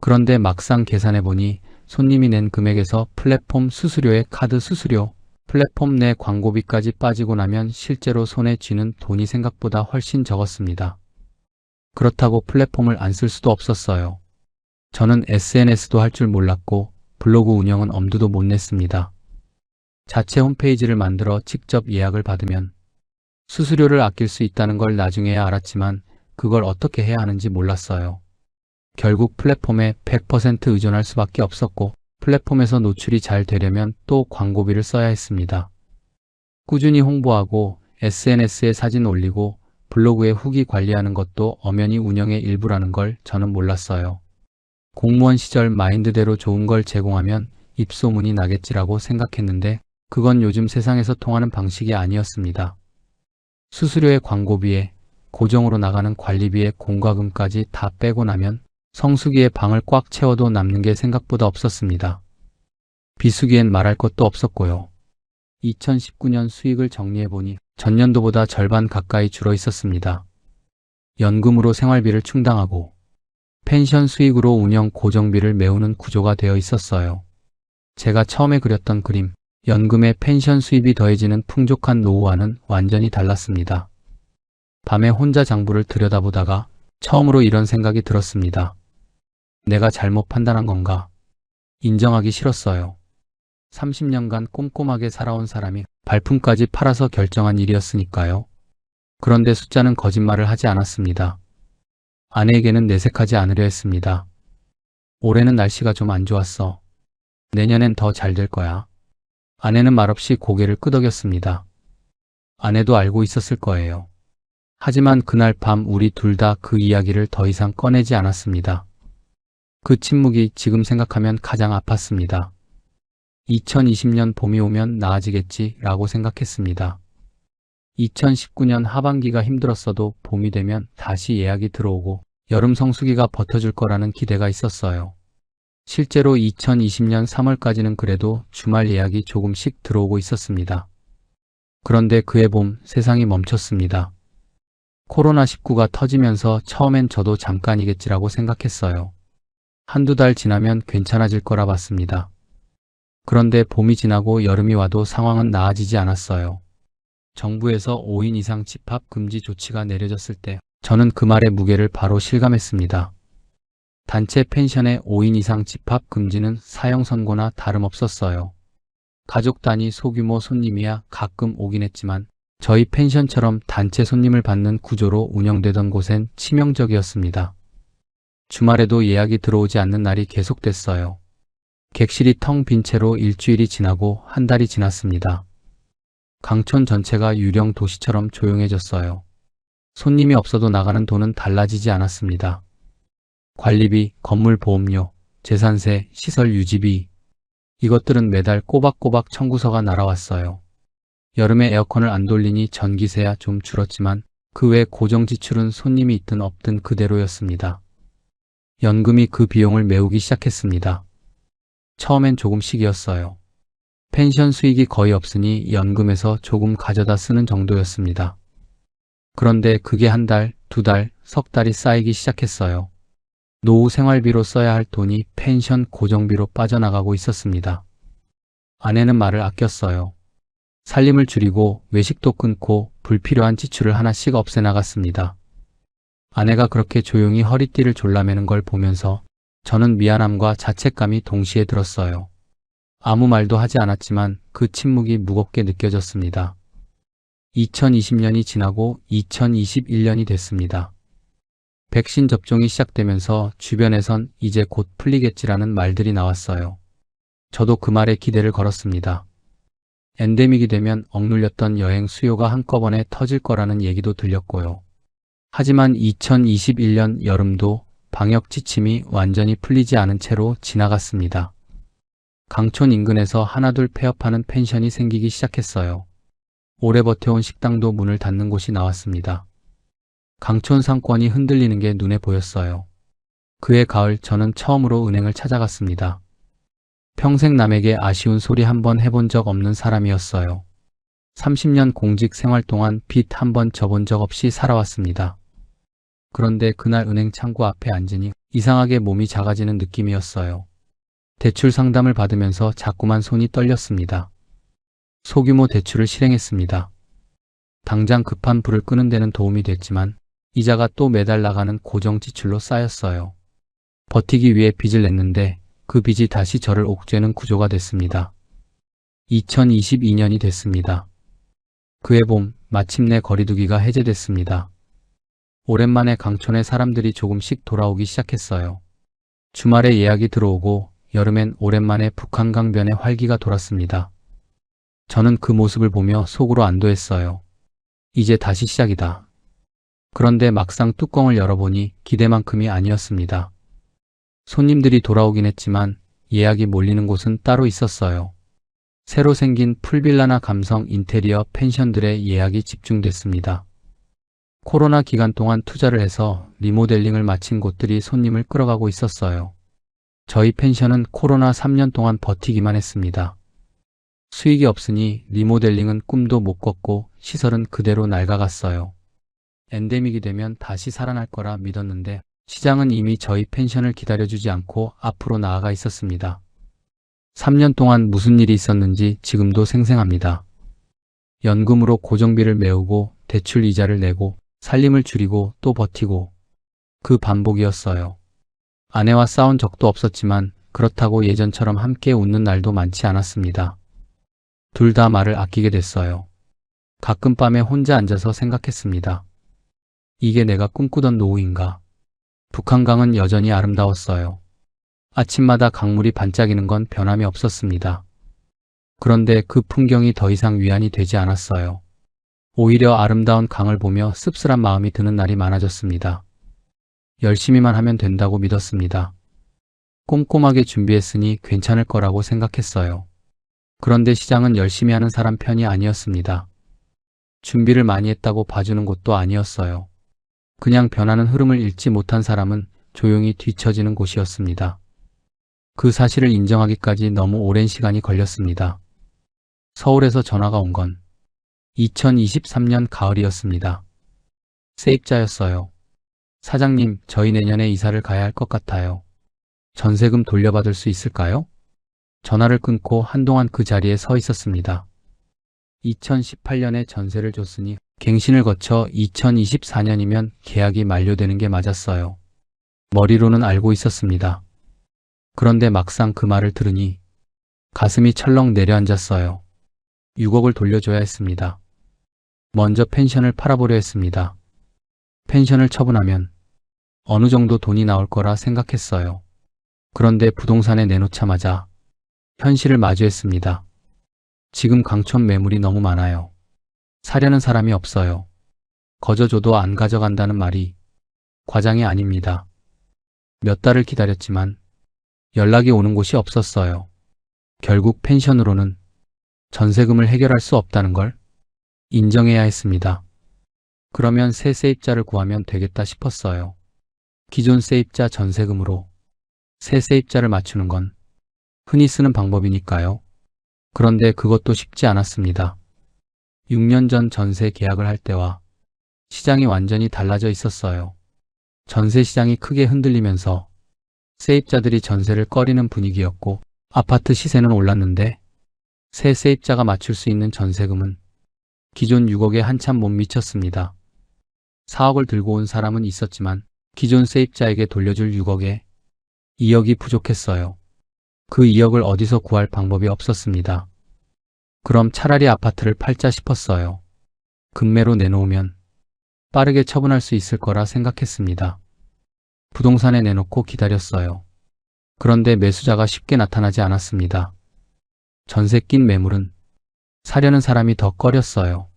그런데 막상 계산해보니 손님이 낸 금액에서 플랫폼 수수료에 카드 수수료, 플랫폼 내 광고비까지 빠지고 나면 실제로 손에 쥐는 돈이 생각보다 훨씬 적었습니다. 그렇다고 플랫폼을 안 쓸 수도 없었어요. 저는 SNS도 할 줄 몰랐고 블로그 운영은 엄두도 못 냈습니다. 자체 홈페이지를 만들어 직접 예약을 받으면 수수료를 아낄 수 있다는 걸 나중에야 알았지만 그걸 어떻게 해야 하는지 몰랐어요. 결국 플랫폼에 100% 의존할 수밖에 없었고 플랫폼에서 노출이 잘 되려면 또 광고비를 써야 했습니다. 꾸준히 홍보하고 SNS에 사진 올리고 블로그에 후기 관리하는 것도 엄연히 운영의 일부라는 걸 저는 몰랐어요. 공무원 시절 마인드대로 좋은 걸 제공하면 입소문이 나겠지라고 생각했는데 그건 요즘 세상에서 통하는 방식이 아니었습니다. 수수료의 광고비에 고정으로 나가는 관리비의 공과금까지 다 빼고 나면 성수기에 방을 꽉 채워도 남는 게 생각보다 없었습니다. 비수기엔 말할 것도 없었고요. 2019년 수익을 정리해보니 전년도보다 절반 가까이 줄어 있었습니다. 연금으로 생활비를 충당하고 펜션 수익으로 운영 고정비를 메우는 구조가 되어 있었어요. 제가 처음에 그렸던 그림, 연금에 펜션 수입이 더해지는 풍족한 노후와는 완전히 달랐습니다. 밤에 혼자 장부를 들여다보다가 처음으로 이런 생각이 들었습니다. 내가 잘못 판단한 건가? 인정하기 싫었어요. 30년간 꼼꼼하게 살아온 사람이 발품까지 팔아서 결정한 일이었으니까요. 그런데 숫자는 거짓말을 하지 않았습니다. 아내에게는 내색하지 않으려 했습니다. 올해는 날씨가 좀 안 좋았어. 내년엔 더 잘 될 거야. 아내는 말없이 고개를 끄덕였습니다. 아내도 알고 있었을 거예요. 하지만 그날 밤 우리 둘 다 그 이야기를 더 이상 꺼내지 않았습니다. 그 침묵이 지금 생각하면 가장 아팠습니다. 2020년 봄이 오면 나아지겠지 라고 생각했습니다. 2019년 하반기가 힘들었어도 봄이 되면 다시 예약이 들어오고 여름 성수기가 버텨줄 거라는 기대가 있었어요. 실제로 2020년 3월까지는 그래도 주말 예약이 조금씩 들어오고 있었습니다. 그런데 그해 봄 세상이 멈췄습니다. 코로나19가 터지면서 처음엔 저도 잠깐이겠지라고 생각했어요. 한두 달 지나면 괜찮아질 거라 봤습니다. 그런데 봄이 지나고 여름이 와도 상황은 나아지지 않았어요. 정부에서 5인 이상 집합 금지 조치가 내려졌을 때 저는 그 말의 무게를 바로 실감했습니다. 단체 펜션의 5인 이상 집합 금지는 사형 선고나 다름없었어요. 가족 단위 소규모 손님이야 가끔 오긴 했지만 저희 펜션처럼 단체 손님을 받는 구조로 운영되던 곳엔 치명적이었습니다. 주말에도 예약이 들어오지 않는 날이 계속됐어요. 객실이 텅 빈 채로 일주일이 지나고 한 달이 지났습니다. 강촌 전체가 유령 도시처럼 조용해졌어요. 손님이 없어도 나가는 돈은 달라지지 않았습니다. 관리비, 건물 보험료, 재산세, 시설 유지비 이것들은 매달 꼬박꼬박 청구서가 날아왔어요. 여름에 에어컨을 안 돌리니 전기세야 좀 줄었지만 그 외 고정 지출은 손님이 있든 없든 그대로였습니다. 연금이 그 비용을 메우기 시작했습니다. 처음엔 조금씩이었어요. 펜션 수익이 거의 없으니 연금에서 조금 가져다 쓰는 정도였습니다. 그런데 그게 한 달, 두 달, 석 달이 쌓이기 시작했어요. 노후 생활비로 써야 할 돈이 펜션 고정비로 빠져나가고 있었습니다. 아내는 말을 아꼈어요. 살림을 줄이고 외식도 끊고 불필요한 지출을 하나씩 없애나갔습니다. 아내가 그렇게 조용히 허리띠를 졸라매는 걸 보면서 저는 미안함과 자책감이 동시에 들었어요. 아무 말도 하지 않았지만 그 침묵이 무겁게 느껴졌습니다. 2020년이 지나고 2021년이 됐습니다. 백신 접종이 시작되면서 주변에선 이제 곧 풀리겠지라는 말들이 나왔어요. 저도 그 말에 기대를 걸었습니다. 엔데믹이 되면 억눌렸던 여행 수요가 한꺼번에 터질 거라는 얘기도 들렸고요. 하지만 2021년 여름도 방역 지침이 완전히 풀리지 않은 채로 지나갔습니다. 강촌 인근에서 하나둘 폐업하는 펜션이 생기기 시작했어요. 오래 버텨온 식당도 문을 닫는 곳이 나왔습니다. 강촌 상권이 흔들리는 게 눈에 보였어요. 그해 가을 저는 처음으로 은행을 찾아갔습니다. 평생 남에게 아쉬운 소리 한 번 해본 적 없는 사람이었어요. 30년 공직 생활 동안 빚 한 번 져본 적 없이 살아왔습니다. 그런데 그날 은행 창구 앞에 앉으니 이상하게 몸이 작아지는 느낌이었어요. 대출 상담을 받으면서 자꾸만 손이 떨렸습니다. 소규모 대출을 실행했습니다. 당장 급한 불을 끄는 데는 도움이 됐지만 이자가 또 매달 나가는 고정 지출로 쌓였어요. 버티기 위해 빚을 냈는데 그 빚이 다시 저를 옥죄는 구조가 됐습니다. 2022년이 됐습니다. 그해 봄 마침내 거리두기가 해제됐습니다. 오랜만에 강촌에 사람들이 조금씩 돌아오기 시작했어요. 주말에 예약이 들어오고 여름엔 오랜만에 북한 강변에 활기가 돌았습니다. 저는 그 모습을 보며 속으로 안도했어요. 이제 다시 시작이다. 그런데 막상 뚜껑을 열어보니 기대만큼이 아니었습니다. 손님들이 돌아오긴 했지만 예약이 몰리는 곳은 따로 있었어요. 새로 생긴 풀빌라나 감성 인테리어 펜션들의 예약이 집중됐습니다. 코로나 기간 동안 투자를 해서 리모델링을 마친 곳들이 손님을 끌어가고 있었어요. 저희 펜션은 코로나 3년 동안 버티기만 했습니다. 수익이 없으니 리모델링은 꿈도 못 꿨고 시설은 그대로 낡아갔어요. 엔데믹이 되면 다시 살아날 거라 믿었는데 시장은 이미 저희 펜션을 기다려주지 않고 앞으로 나아가 있었습니다. 3년 동안 무슨 일이 있었는지 지금도 생생합니다. 연금으로 고정비를 메우고 대출 이자를 내고 살림을 줄이고 또 버티고 그 반복이었어요. 아내와 싸운 적도 없었지만 그렇다고 예전처럼 함께 웃는 날도 많지 않았습니다. 둘 다 말을 아끼게 됐어요. 가끔 밤에 혼자 앉아서 생각했습니다. 이게 내가 꿈꾸던 노후인가? 북한강은 여전히 아름다웠어요. 아침마다 강물이 반짝이는 건 변함이 없었습니다. 그런데 그 풍경이 더 이상 위안이 되지 않았어요. 오히려 아름다운 강을 보며 씁쓸한 마음이 드는 날이 많아졌습니다. 열심히만 하면 된다고 믿었습니다. 꼼꼼하게 준비했으니 괜찮을 거라고 생각했어요. 그런데 시장은 열심히 하는 사람 편이 아니었습니다. 준비를 많이 했다고 봐주는 곳도 아니었어요. 그냥 변하는 흐름을 읽지 못한 사람은 조용히 뒤처지는 곳이었습니다. 그 사실을 인정하기까지 너무 오랜 시간이 걸렸습니다. 서울에서 전화가 온 건 2023년 가을이었습니다. 세입자였어요. 사장님, 저희 내년에 이사를 가야 할 것 같아요. 전세금 돌려받을 수 있을까요? 전화를 끊고 한동안 그 자리에 서 있었습니다. 2018년에 전세를 줬으니 갱신을 거쳐 2024년이면 계약이 만료되는 게 맞았어요. 머리로는 알고 있었습니다. 그런데 막상 그 말을 들으니 가슴이 철렁 내려앉았어요. 6억을 돌려줘야 했습니다. 먼저 펜션을 팔아보려 했습니다. 펜션을 처분하면 어느 정도 돈이 나올 거라 생각했어요. 그런데 부동산에 내놓자마자 현실을 마주했습니다. 지금 강촌 매물이 너무 많아요. 사려는 사람이 없어요. 거저줘도 안 가져간다는 말이 과장이 아닙니다. 몇 달을 기다렸지만 연락이 오는 곳이 없었어요. 결국 펜션으로는 전세금을 해결할 수 없다는 걸 인정해야 했습니다. 그러면 새 세입자를 구하면 되겠다 싶었어요. 기존 세입자 전세금으로 새 세입자를 맞추는 건 흔히 쓰는 방법이니까요. 그런데 그것도 쉽지 않았습니다. 6년 전 전세 계약을 할 때와 시장이 완전히 달라져 있었어요. 전세 시장이 크게 흔들리면서 세입자들이 전세를 꺼리는 분위기였고 아파트 시세는 올랐는데 새 세입자가 맞출 수 있는 전세금은 기존 6억에 한참 못 미쳤습니다. 4억을 들고 온 사람은 있었지만 기존 세입자에게 돌려줄 6억에 2억이 부족했어요. 그 2억을 어디서 구할 방법이 없었습니다. 그럼 차라리 아파트를 팔자 싶었어요. 급매로 내놓으면 빠르게 처분할 수 있을 거라 생각했습니다. 부동산에 내놓고 기다렸어요. 그런데 매수자가 쉽게 나타나지 않았습니다. 전세 낀 매물은 사려는 사람이 더 꺼렸어요.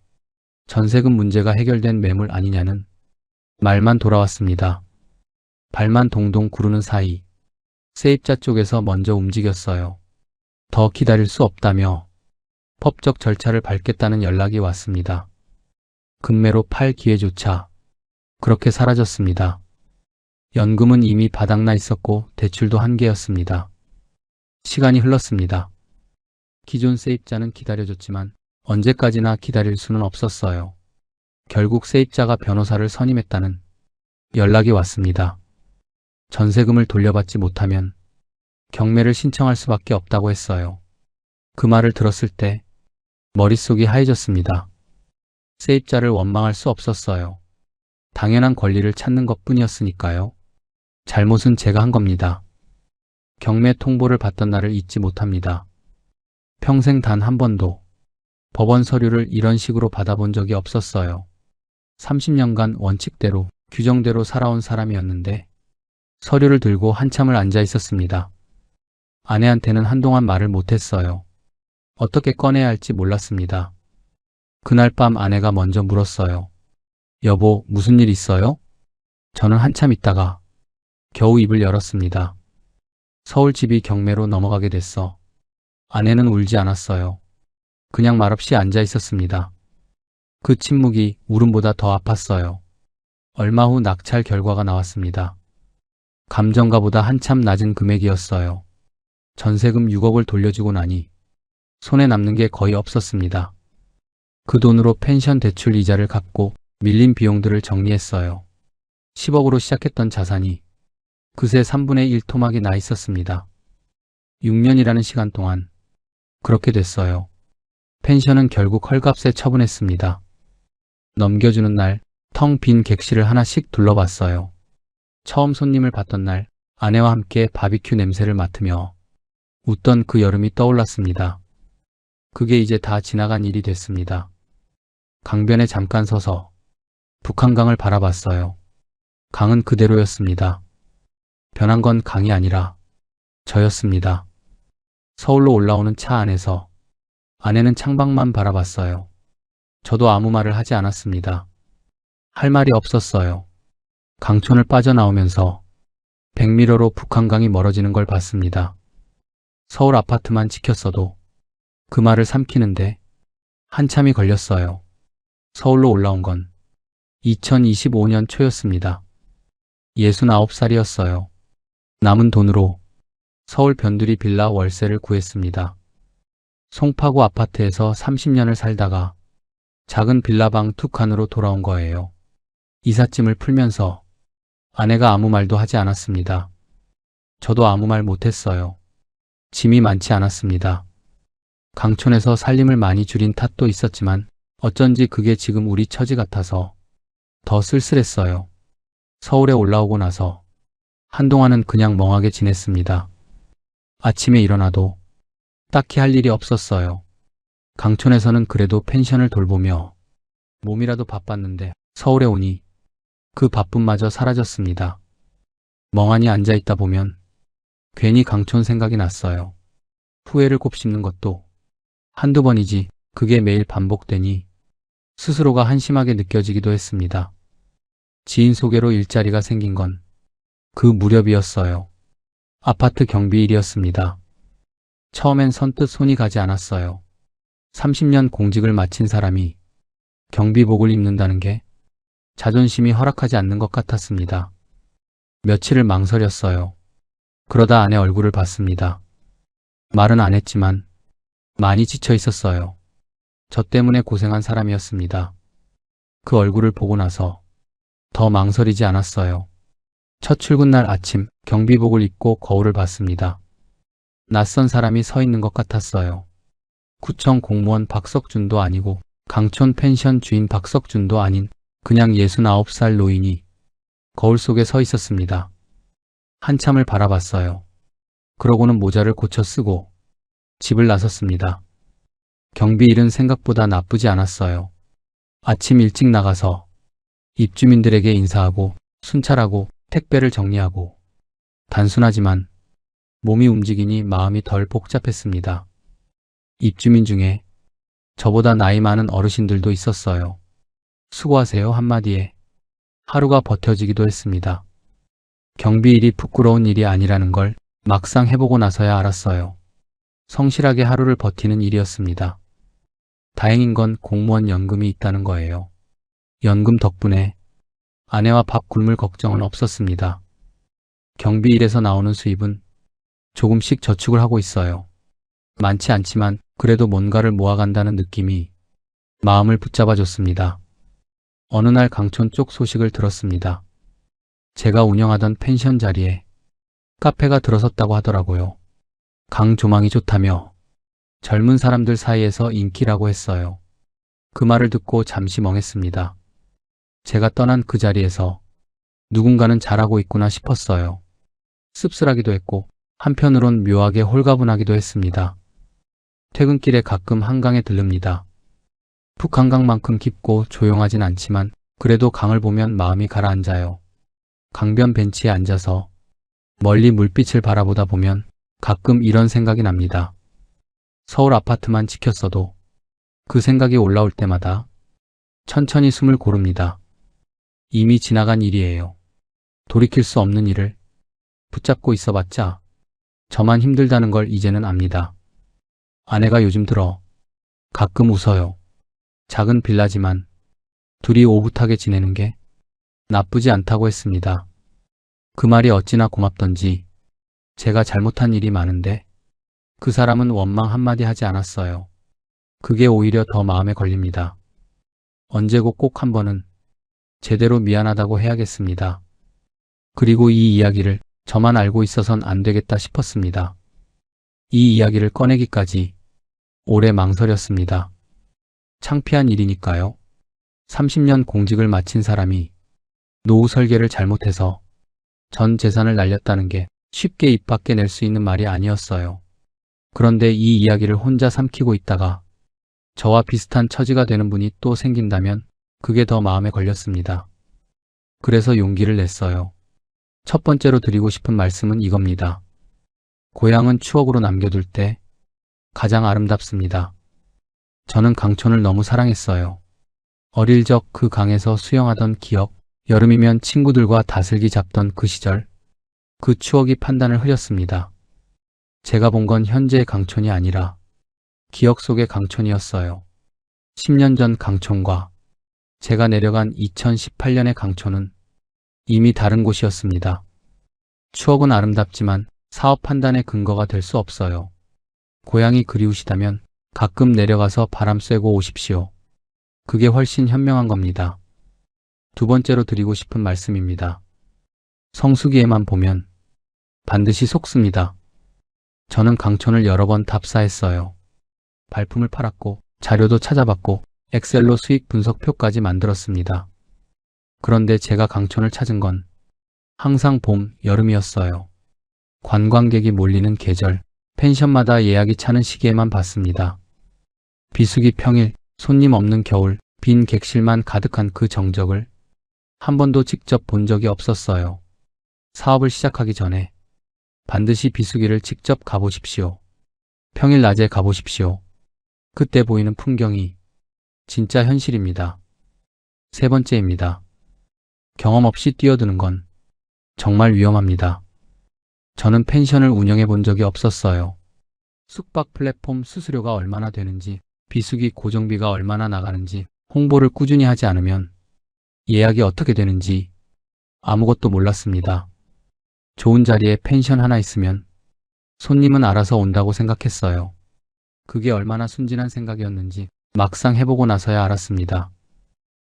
전세금 문제가 해결된 매물 아니냐는 말만 돌아왔습니다. 발만 동동 구르는 사이 세입자 쪽에서 먼저 움직였어요. 더 기다릴 수 없다며 법적 절차를 밟겠다는 연락이 왔습니다. 급매로 팔 기회조차 그렇게 사라졌습니다. 연금은 이미 바닥나 있었고 대출도 한계였습니다. 시간이 흘렀습니다. 기존 세입자는 기다려줬지만 언제까지나 기다릴 수는 없었어요. 결국 세입자가 변호사를 선임했다는 연락이 왔습니다. 전세금을 돌려받지 못하면 경매를 신청할 수밖에 없다고 했어요. 그 말을 들었을 때 머릿속이 하얘졌습니다. 세입자를 원망할 수 없었어요. 당연한 권리를 찾는 것뿐이었으니까요. 잘못은 제가 한 겁니다. 경매 통보를 받던 날을 잊지 못합니다. 평생 단 한 번도 법원 서류를 이런 식으로 받아본 적이 없었어요. 30년간 원칙대로, 규정대로 살아온 사람이었는데 서류를 들고 한참을 앉아 있었습니다. 아내한테는 한동안 말을 못했어요. 어떻게 꺼내야 할지 몰랐습니다. 그날 밤 아내가 먼저 물었어요. 여보, 무슨 일 있어요? 저는 한참 있다가 겨우 입을 열었습니다. 서울 집이 경매로 넘어가게 됐어. 아내는 울지 않았어요. 그냥 말없이 앉아 있었습니다. 그 침묵이 울음보다 더 아팠어요. 얼마 후 낙찰 결과가 나왔습니다. 감정가보다 한참 낮은 금액이었어요. 전세금 6억을 돌려주고 나니 손에 남는 게 거의 없었습니다. 그 돈으로 펜션 대출 이자를 갚고 밀린 비용들을 정리했어요. 10억으로 시작했던 자산이 그새 3분의 1 토막이 나 있었습니다. 6년이라는 시간 동안 그렇게 됐어요. 펜션은 결국 헐값에 처분했습니다. 넘겨주는 날 텅 빈 객실을 하나씩 둘러봤어요. 처음 손님을 봤던 날 아내와 함께 바비큐 냄새를 맡으며 웃던 그 여름이 떠올랐습니다. 그게 이제 다 지나간 일이 됐습니다. 강변에 잠깐 서서 북한강을 바라봤어요. 강은 그대로였습니다. 변한 건 강이 아니라 저였습니다. 서울로 올라오는 차 안에서 아내는 창밖만 바라봤어요. 저도 아무 말을 하지 않았습니다. 할 말이 없었어요. 강촌을 빠져나오면서 백미러로 북한강이 멀어지는 걸 봤습니다. 서울 아파트만 지켰어도 그 말을 삼키는데 한참이 걸렸어요. 서울로 올라온 건 2025년 초였습니다. 69살이었어요. 남은 돈으로 서울 변두리 빌라 월세를 구했습니다. 송파구 아파트에서 30년을 살다가 작은 빌라방 2칸으로 돌아온 거예요. 이삿짐을 풀면서 아내가 아무 말도 하지 않았습니다. 저도 아무 말 못했어요. 짐이 많지 않았습니다. 강촌에서 살림을 많이 줄인 탓도 있었지만 어쩐지 그게 지금 우리 처지 같아서 더 쓸쓸했어요. 서울에 올라오고 나서 한동안은 그냥 멍하게 지냈습니다. 아침에 일어나도 딱히 할 일이 없었어요. 강촌에서는 그래도 펜션을 돌보며 몸이라도 바빴는데 서울에 오니 그 바쁨마저 사라졌습니다. 멍하니 앉아있다 보면 괜히 강촌 생각이 났어요. 후회를 곱씹는 것도 한두 번이지 그게 매일 반복되니 스스로가 한심하게 느껴지기도 했습니다. 지인 소개로 일자리가 생긴 건 그 무렵이었어요. 아파트 경비일이었습니다. 처음엔 선뜻 손이 가지 않았어요. 30년 공직을 마친 사람이 경비복을 입는다는 게 자존심이 허락하지 않는 것 같았습니다. 며칠을 망설였어요. 그러다 아내 얼굴을 봤습니다. 말은 안 했지만 많이 지쳐 있었어요. 저 때문에 고생한 사람이었습니다. 그 얼굴을 보고 나서 더 망설이지 않았어요. 첫 출근날 아침 경비복을 입고 거울을 봤습니다. 낯선 사람이 서 있는 것 같았어요. 구청 공무원 박석준도 아니고 강촌 펜션 주인 박석준도 아닌 그냥 69살 노인이 거울 속에 서 있었습니다. 한참을 바라봤어요. 그러고는 모자를 고쳐 쓰고 집을 나섰습니다. 경비일은 생각보다 나쁘지 않았어요. 아침 일찍 나가서 입주민들에게 인사하고 순찰하고 택배를 정리하고 단순하지만 몸이 움직이니 마음이 덜 복잡했습니다. 입주민 중에 저보다 나이 많은 어르신들도 있었어요. 수고하세요 한마디에 하루가 버텨지기도 했습니다. 경비일이 부끄러운 일이 아니라는 걸 막상 해보고 나서야 알았어요. 성실하게 하루를 버티는 일이었습니다. 다행인 건 공무원 연금이 있다는 거예요. 연금 덕분에 아내와 밥 굶을 걱정은 없었습니다. 경비일에서 나오는 수입은 조금씩 저축을 하고 있어요. 많지 않지만 그래도 뭔가를 모아간다는 느낌이 마음을 붙잡아줬습니다. 어느 날 강촌 쪽 소식을 들었습니다. 제가 운영하던 펜션 자리에 카페가 들어섰다고 하더라고요. 강 조망이 좋다며 젊은 사람들 사이에서 인기라고 했어요. 그 말을 듣고 잠시 멍했습니다. 제가 떠난 그 자리에서 누군가는 잘하고 있구나 싶었어요. 씁쓸하기도 했고 한편으론 묘하게 홀가분하기도 했습니다. 퇴근길에 가끔 한강에 들릅니다. 북한강만큼 깊고 조용하진 않지만 그래도 강을 보면 마음이 가라앉아요. 강변 벤치에 앉아서 멀리 물빛을 바라보다 보면 가끔 이런 생각이 납니다. 서울 아파트만 지켰어도 그 생각이 올라올 때마다 천천히 숨을 고릅니다. 이미 지나간 일이에요. 돌이킬 수 없는 일을 붙잡고 있어봤자 저만 힘들다는 걸 이제는 압니다. 아내가 요즘 들어 가끔 웃어요. 작은 빌라지만 둘이 오붓하게 지내는 게 나쁘지 않다고 했습니다. 그 말이 어찌나 고맙던지 제가 잘못한 일이 많은데 그 사람은 원망 한마디 하지 않았어요. 그게 오히려 더 마음에 걸립니다. 언제고 꼭 한 번은 제대로 미안하다고 해야겠습니다. 그리고 이 이야기를 저만 알고 있어선 안 되겠다 싶었습니다. 이 이야기를 꺼내기까지 오래 망설였습니다. 창피한 일이니까요. 30년 공직을 마친 사람이 노후 설계를 잘못해서 전 재산을 날렸다는 게 쉽게 입 밖에 낼 수 있는 말이 아니었어요. 그런데 이 이야기를 혼자 삼키고 있다가 저와 비슷한 처지가 되는 분이 또 생긴다면 그게 더 마음에 걸렸습니다. 그래서 용기를 냈어요. 첫 번째로 드리고 싶은 말씀은 이겁니다. 고향은 추억으로 남겨둘 때 가장 아름답습니다. 저는 강촌을 너무 사랑했어요. 어릴 적 그 강에서 수영하던 기억, 여름이면 친구들과 다슬기 잡던 그 시절, 그 추억이 판단을 흐렸습니다. 제가 본 건 현재의 강촌이 아니라 기억 속의 강촌이었어요. 10년 전 강촌과 제가 내려간 2018년의 강촌은 이미 다른 곳이었습니다. 추억은 아름답지만 사업 판단의 근거가 될 수 없어요. 고향이 그리우시다면 가끔 내려가서 바람 쐬고 오십시오. 그게 훨씬 현명한 겁니다. 두 번째로 드리고 싶은 말씀입니다. 성수기에만 보면 반드시 속습니다. 저는 강촌을 여러 번 답사했어요. 발품을 팔았고 자료도 찾아봤고 엑셀로 수익 분석표까지 만들었습니다. 그런데 제가 강촌을 찾은 건 항상 봄, 여름이었어요. 관광객이 몰리는 계절, 펜션마다 예약이 차는 시기에만 봤습니다. 비수기 평일, 손님 없는 겨울, 빈 객실만 가득한 그 정적을 한 번도 직접 본 적이 없었어요. 사업을 시작하기 전에 반드시 비수기를 직접 가보십시오. 평일 낮에 가보십시오. 그때 보이는 풍경이 진짜 현실입니다. 세 번째입니다. 경험 없이 뛰어드는 건 정말 위험합니다. 저는 펜션을 운영해 본 적이 없었어요. 숙박 플랫폼 수수료가 얼마나 되는지, 비수기 고정비가 얼마나 나가는지, 홍보를 꾸준히 하지 않으면 예약이 어떻게 되는지 아무것도 몰랐습니다. 좋은 자리에 펜션 하나 있으면 손님은 알아서 온다고 생각했어요. 그게 얼마나 순진한 생각이었는지 막상 해보고 나서야 알았습니다.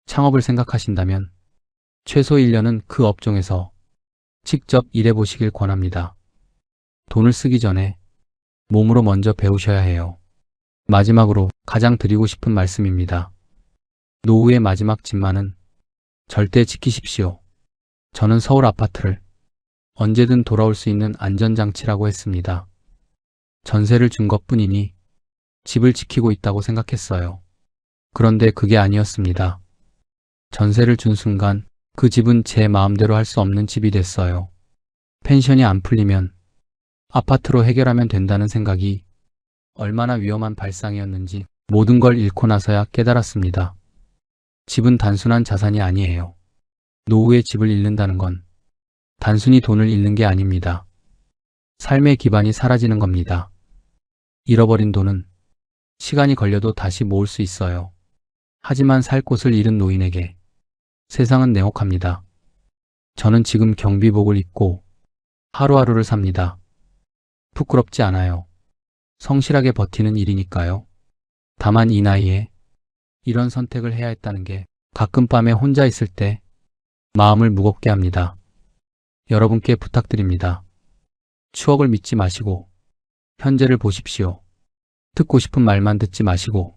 창업을 생각하신다면 최소 1년은 그 업종에서 직접 일해보시길 권합니다. 돈을 쓰기 전에 몸으로 먼저 배우셔야 해요. 마지막으로 가장 드리고 싶은 말씀입니다. 노후의 마지막 집만은 절대 지키십시오. 저는 서울 아파트를 언제든 돌아올 수 있는 안전장치라고 했습니다. 전세를 준 것뿐이니 집을 지키고 있다고 생각했어요. 그런데 그게 아니었습니다. 전세를 준 순간 그 집은 제 마음대로 할 수 없는 집이 됐어요. 펜션이 안 풀리면 아파트로 해결하면 된다는 생각이 얼마나 위험한 발상이었는지 모든 걸 잃고 나서야 깨달았습니다. 집은 단순한 자산이 아니에요. 노후에 집을 잃는다는 건 단순히 돈을 잃는 게 아닙니다. 삶의 기반이 사라지는 겁니다. 잃어버린 돈은 시간이 걸려도 다시 모을 수 있어요. 하지만 살 곳을 잃은 노인에게 세상은 냉혹합니다. 저는 지금 경비복을 입고 하루하루를 삽니다. 부끄럽지 않아요. 성실하게 버티는 일이니까요. 다만 이 나이에 이런 선택을 해야 했다는 게 가끔 밤에 혼자 있을 때 마음을 무겁게 합니다. 여러분께 부탁드립니다. 추억을 믿지 마시고 현재를 보십시오. 듣고 싶은 말만 듣지 마시고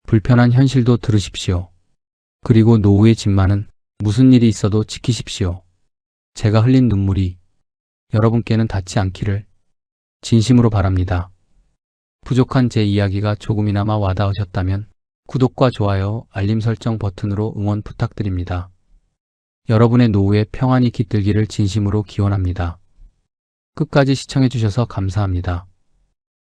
불편한 현실도 들으십시오. 그리고 노후의 집만은 무슨 일이 있어도 지키십시오. 제가 흘린 눈물이 여러분께는 닿지 않기를 진심으로 바랍니다. 부족한 제 이야기가 조금이나마 와닿으셨다면 구독과 좋아요, 알림 설정 버튼으로 응원 부탁드립니다. 여러분의 노후에 평안이 깃들기를 진심으로 기원합니다. 끝까지 시청해주셔서 감사합니다.